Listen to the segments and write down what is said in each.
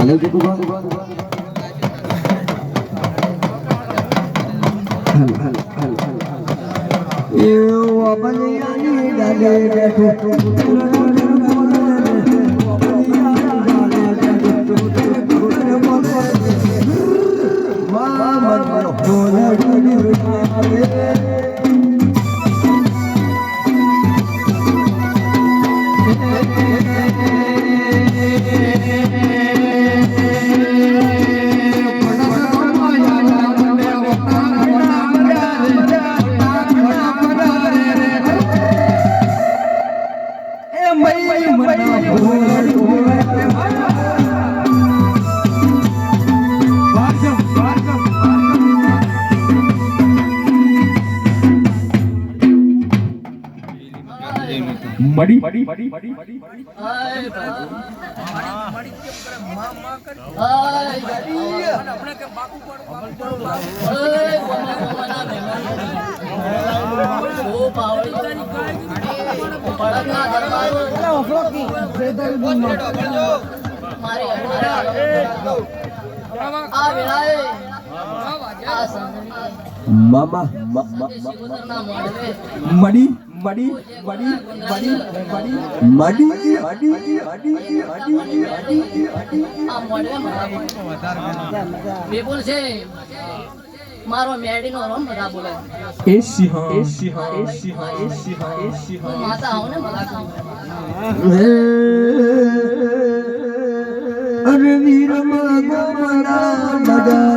હાલે કે તું એવો બલિયાની ડાલે બેઠો મડી મામા મડી મડી મડી મડી મડી વિપુલ છે મારો મેડી નો રોમ બધા બોલે એ સિંહ માતા આવ ને બધા અરે વીર મગમરા મગલા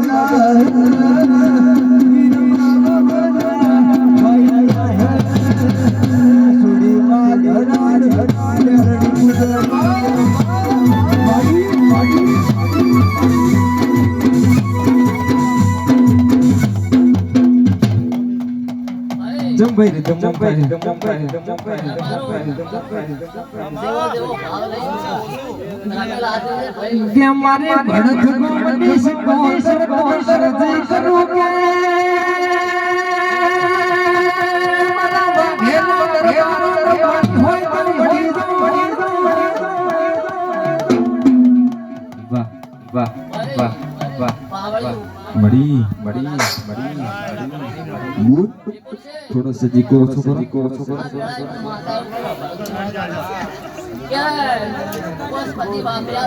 જમભાઈ મારે ભણત ગોમતી કોસર કોસર જઈ કરું કે મારા ભેલો દરબારો દરબાર હોય તો મળી દો વાહ વાહ વાહ વાહ મડી મૂળ થોડો સજીકો છોકરો પતિ બાપરા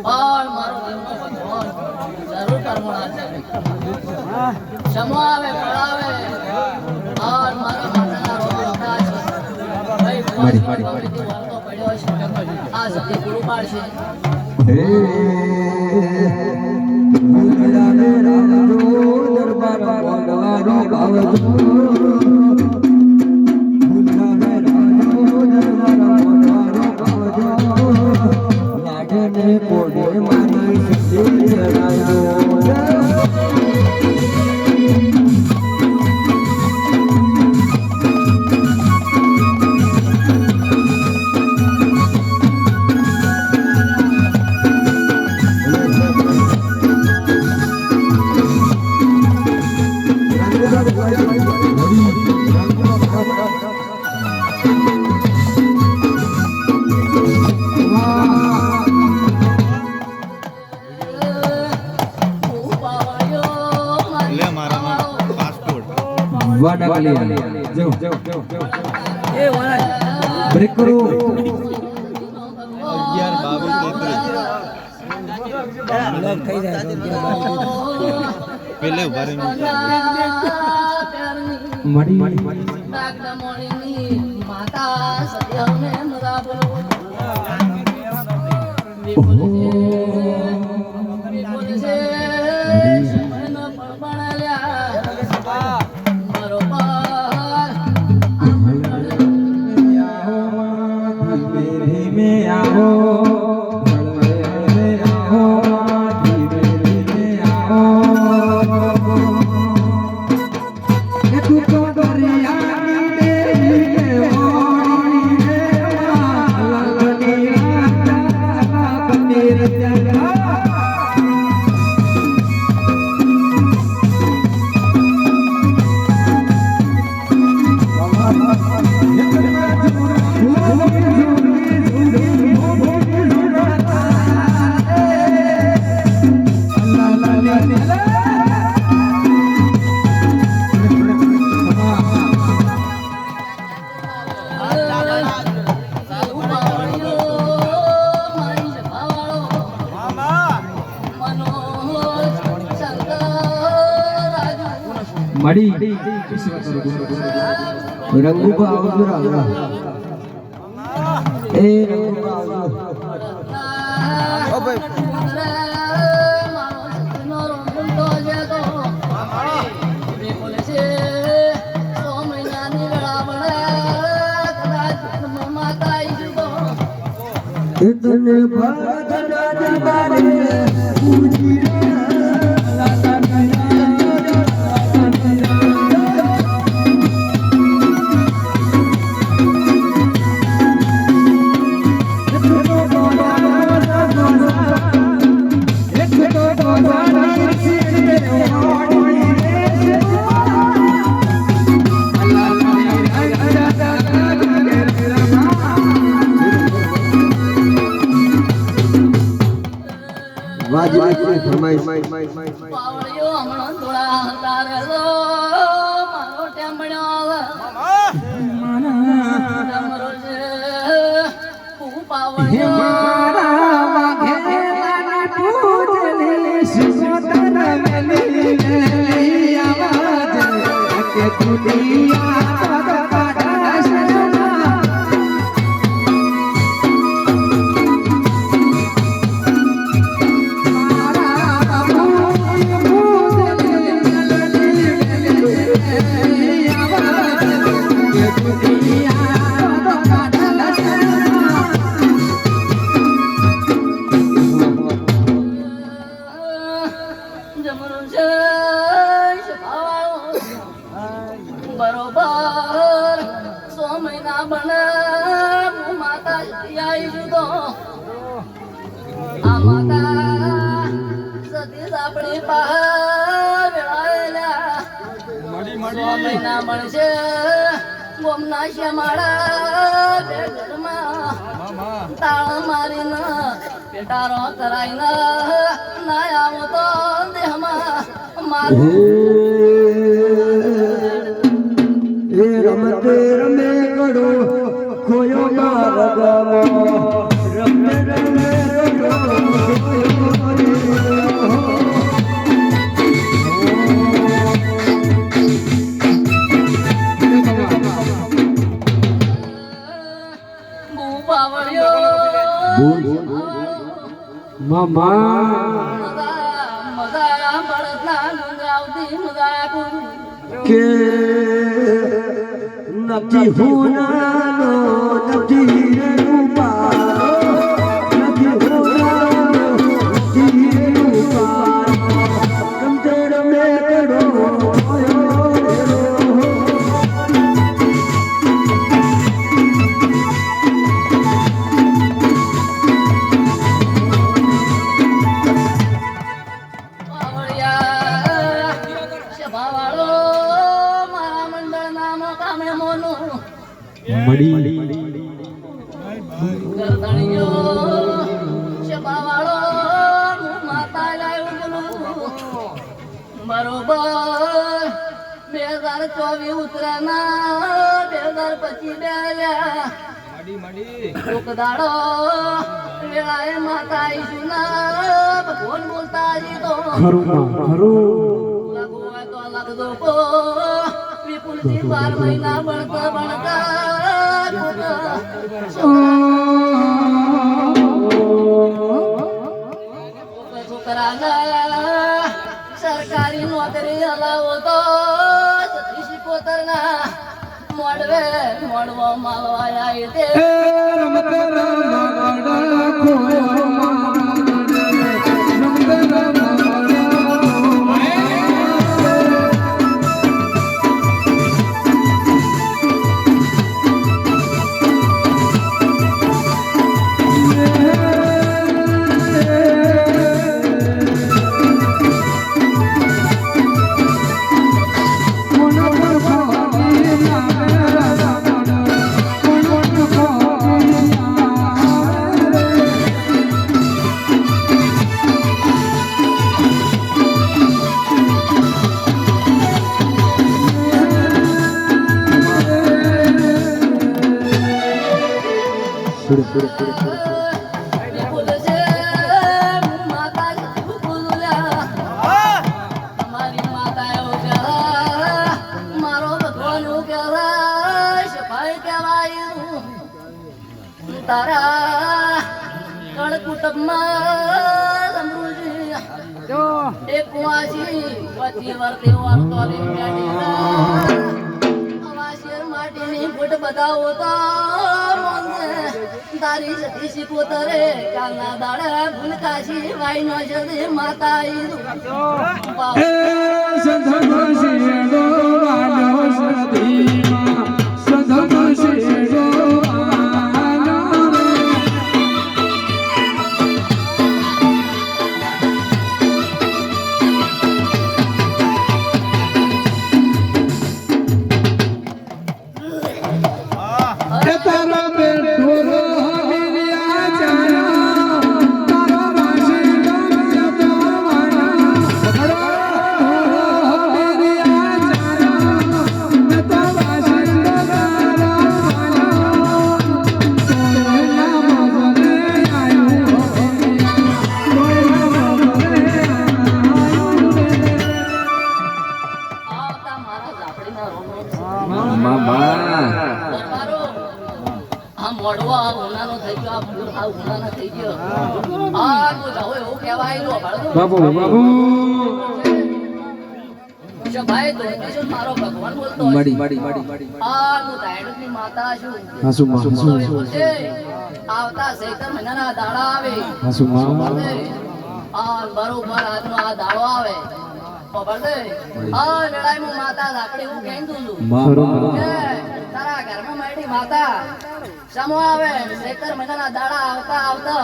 और मारो देवनो भगवान जरूर करमोना છે ક્ષમો આવે પડાવે और મારા માતાના રોગતા છે ભાઈ મારી વાતો પડ્યો છે આ સત્ય ગુરુ પાડશે હે મુરડા મે રાજો દરબાર બોલવાનો ગાવજો કોડે મારી સિદ્ધિ જણાયો બ્રેક કરો પેલે ઉભા રહી મડી માતા સત્યને મરા બોલો મળી સેવા કરું રંગુબા આવજો રામ એ રંગુબા આવજો ઓ ભાઈ મારો સતનો રોંધો જે તો રે બોલે છે 6 મહિનાની વેળા બળે કદાચ માતા આવી તો તને ભજના જબાને પૂજી વાજી ફરમાઈશ પાવળિયો હમણાં થોડા હતારેલો મારો ટેમણ્યો મારો છે હું પાવળિયો મારા વાઘેલાના પૂજલી સુતન વેલી આવાજ કે દુનિયા તો કાઢા સના બરોબર 6 મહિના બને હું માતા આવી છું તો આ માતા સતીશ આપણી પાસે વેળાયેલા 6 મહિના બનશે ગોમના શ્યામાળા બે ઘરમાં તાળ મારીને પેટારો કરાઈને ના આવો તો દેહમાં મારું એ રમતે રમે ગડો ખોયો મારગામો રમતે રમે ગડો મગા બળદના ગંગાવતી મગા કે નથી હોનાનો નથી રે રૂપારો નથી હોનાનો નથી રે રૂપારો રમતે રમે ગડો મળી ગરદણીઓ શબાવાળો માતા લાવ્યું બરોબર 2024 ઉતરાના 2025 બેલ્યા એક દાડો વેળાએ માતા ઈશુના ભગવાન બોલતા જી તો ખરું લાગો હોય તો લાગદો કો વિપુલજી 12 મહિના ભણતા ભણતા છોકરાના સરકારી નોકરી હલાવો તો સતીશી પોતરના મોડવે મોડવો માલવા આવી તે રમતે રમે ગડો ખોયો મારી માતા તારા કણ કુટુંબમાં સમૃદ્ધિ એક વાસી પછી વર્તે વાળતો રે વાસી માટીની ફૂટ બતાવો તો તારી સતી શીખવો તરે કાલના દાડા ભૂલકાશી વાઈ નો જદે માતા એ સંધનો શેડો વાલો સદીમાં સંધનો શેડો વાલો રે તારો બેટો હરિયા ચાયા તારો વાસી ગમ્યો તો આવતા મારા ઝાપડીના રોમો દરબારો આ મોડવો આ ઉનાનો થઈ ગયો આ ફૂલ આ ઉનાનો થઈ ગયો આ તો જાવ એવું કહેવાય લો બાબુ બાબુ ભાઈ તો શું મારો ભગવાન બોલતો મડી આ તો તાયડની માતા છું હાસુમા બોલશે આવતા સૈતર મહિનાના દાડા આવે હાસુમા આ બરોબર આજનો આ દાડો આવે ખબર છે આ લડાઈમાં માતા લાકડી હું કહેન દઉં છું કે તારા ઘરમાં મારી માતા સમો આવે સૈતર મહિનાના દાડા આવતા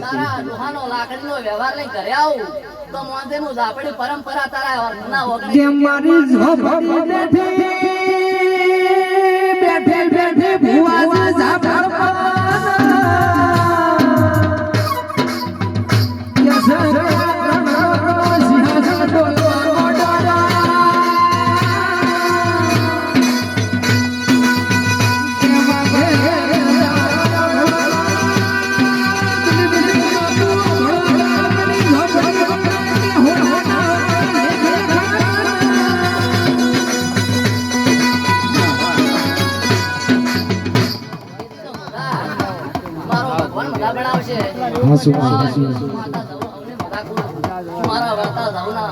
તારા લોહાનો લાકડીનો વ્યવહાર લઈ ઘરે આવું તો મોંધેનું ઝાપડી પરંપરા તારા ના વગર કે મારી ઝોપડી બેઠે ભુવા ઝાપડ મારો ભગવાન મગા બનાવશે મારા વાર્તા જાઉં ના